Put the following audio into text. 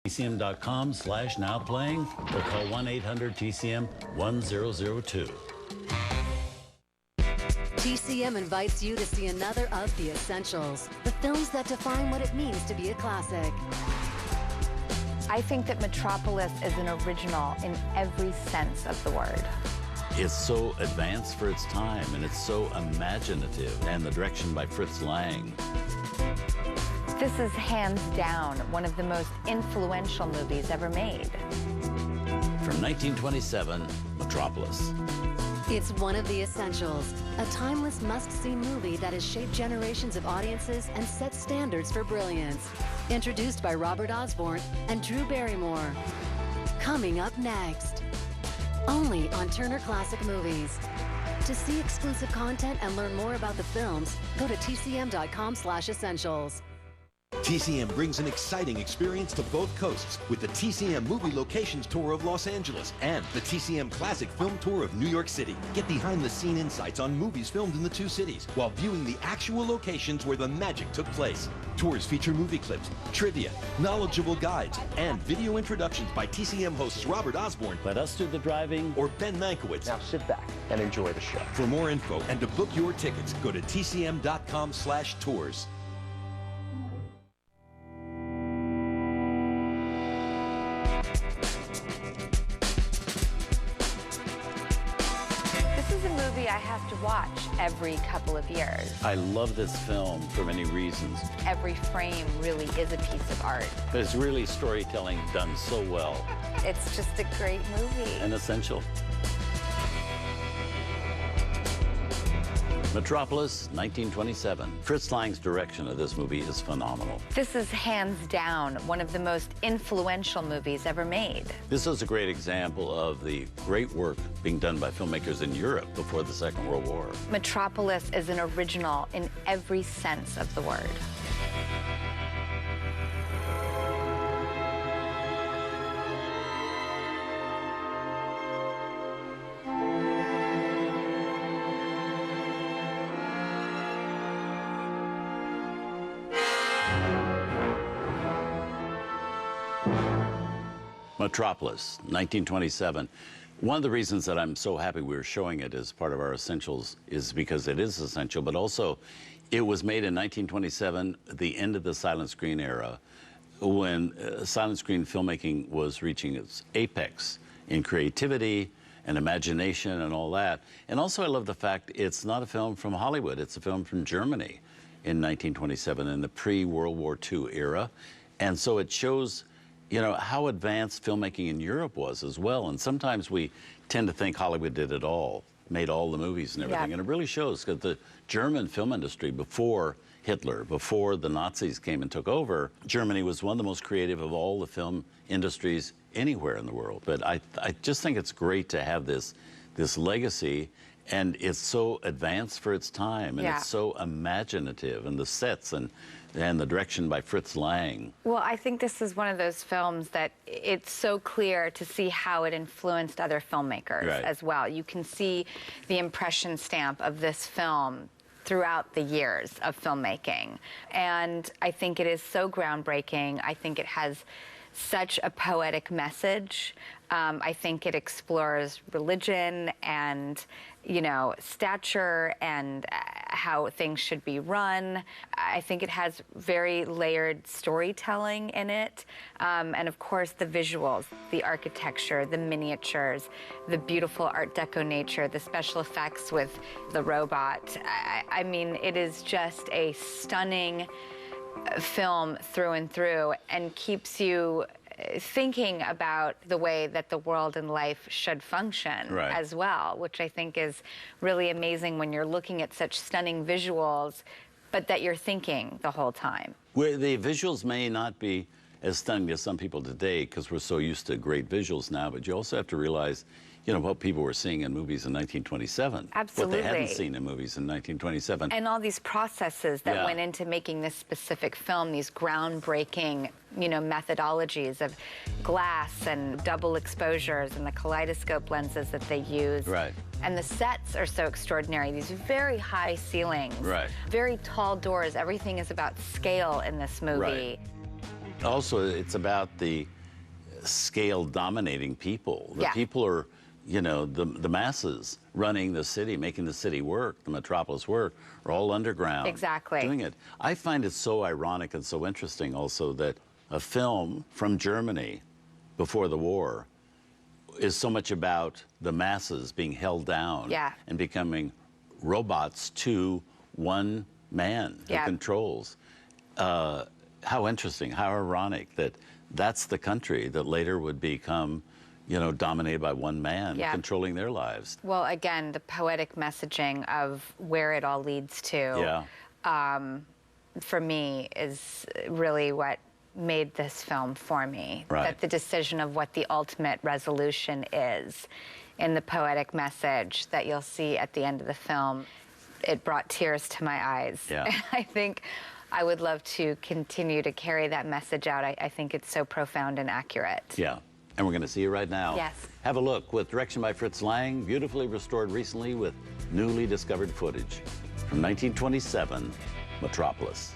TCM.com/nowplaying or call 1-800-TCM-1002. TCM invites you to see another of the essentials, the films that define what it means to be a classic. I think that Metropolis is an original in every sense of the word. It's so advanced for its time, and it's so imaginative, and the direction by Fritz Lang. This is hands down one of the most influential movies ever made. From 1927, Metropolis. It's one of the essentials, a timeless must-see movie that has shaped generations of audiences and set standards for brilliance. Introduced by Robert Osborne and Drew Barrymore. Coming up next, only on Turner Classic Movies. To see exclusive content and learn more about the films, go to tcm.com/essentials. TCM brings an exciting experience to both coasts with the TCM Movie Locations Tour of Los Angeles and the TCM Classic Film Tour of New York City. Get behind-the-scene insights on movies filmed in the two cities while viewing the actual locations where the magic took place. Tours feature movie clips, trivia, knowledgeable guides, and video introductions by TCM hosts Robert Osborne. Let us do the driving. Or Ben Mankiewicz. Now sit back and enjoy the show. For more info and to book your tickets, go to tcm.com/tours. I have to watch every couple of years. I love this film for many reasons. Every frame really is a piece of art. It's really storytelling done so well. It's just a great movie. An essential. Metropolis, 1927. Fritz Lang's direction of this movie is phenomenal. This is hands down one of the most influential movies ever made. This is a great example of the great work being done by filmmakers in Europe before the Second World War. Metropolis is an original in every sense of the word. Metropolis, 1927. One of the reasons that I'm so happy we were showing it as part of our essentials is because it is essential, but also it was made in 1927, the end of the silent screen era, when silent screen filmmaking was reaching its apex in creativity and imagination and all that. And also I love the fact it's not a film from Hollywood, it's a film from Germany in 1927 in the pre-World War II era. And so it shows, you know, how advanced filmmaking in Europe was as well. And sometimes we tend to think Hollywood did it all, made all the movies and everything. Yeah. And it really shows because the German film industry before Hitler, before the Nazis came and took over, Germany was one of the most creative of all the film industries anywhere in the world. But I just think it's great to have this legacy, and it's so advanced for its time, and it's so imaginative, and the sets and the direction by Fritz Lang. Well, I think this is one of those films that it's so clear to see how it influenced other filmmakers as well. You can see the impression stamp of this film throughout the years of filmmaking. And I think it is so groundbreaking. I think it has such a poetic message. I think it explores religion and, you know, stature and how things should be run. I think it has very layered storytelling in it. And of course, the visuals, the architecture, the miniatures, the beautiful Art Deco nature, the special effects with the robot. I mean, it is just a stunning film through and through, and keeps you thinking about the way that the world and life should function as well, which I think is really amazing when you're looking at such stunning visuals, but that you're thinking the whole time. Where the visuals may not be as stunning as some people today because we're so used to great visuals now, but you also have to realize, you know, what people were seeing in movies in 1927. Absolutely. What they hadn't seen in movies in 1927. And all these processes that went into making this specific film, these groundbreaking, you know, methodologies of glass and double exposures and the kaleidoscope lenses that they use. And the sets are so extraordinary. These very high ceilings, very tall doors. Everything is about scale in this movie. also, it's about the scale dominating people. The people are, you know, the masses running the city, making the city work, the metropolis work, are all underground. Exactly. Doing it. I find it so ironic and so interesting also that a film from Germany before the war is so much about the masses being held down and becoming robots to one man who controls. How interesting, how ironic that that's the country that later would become, you know, dominated by one man controlling their lives. Well, again, the poetic messaging of where it all leads to, for me, is really what made this film for me. Right. That the decision of what the ultimate resolution is in the poetic message that you'll see at the end of the film, it brought tears to my eyes. Yeah. I think I would love to continue to carry that message out. I think it's so profound and accurate. Yeah, and we're going to see it right now. Yes. Have a look with direction by Fritz Lang, beautifully restored recently with newly discovered footage from 1927, Metropolis.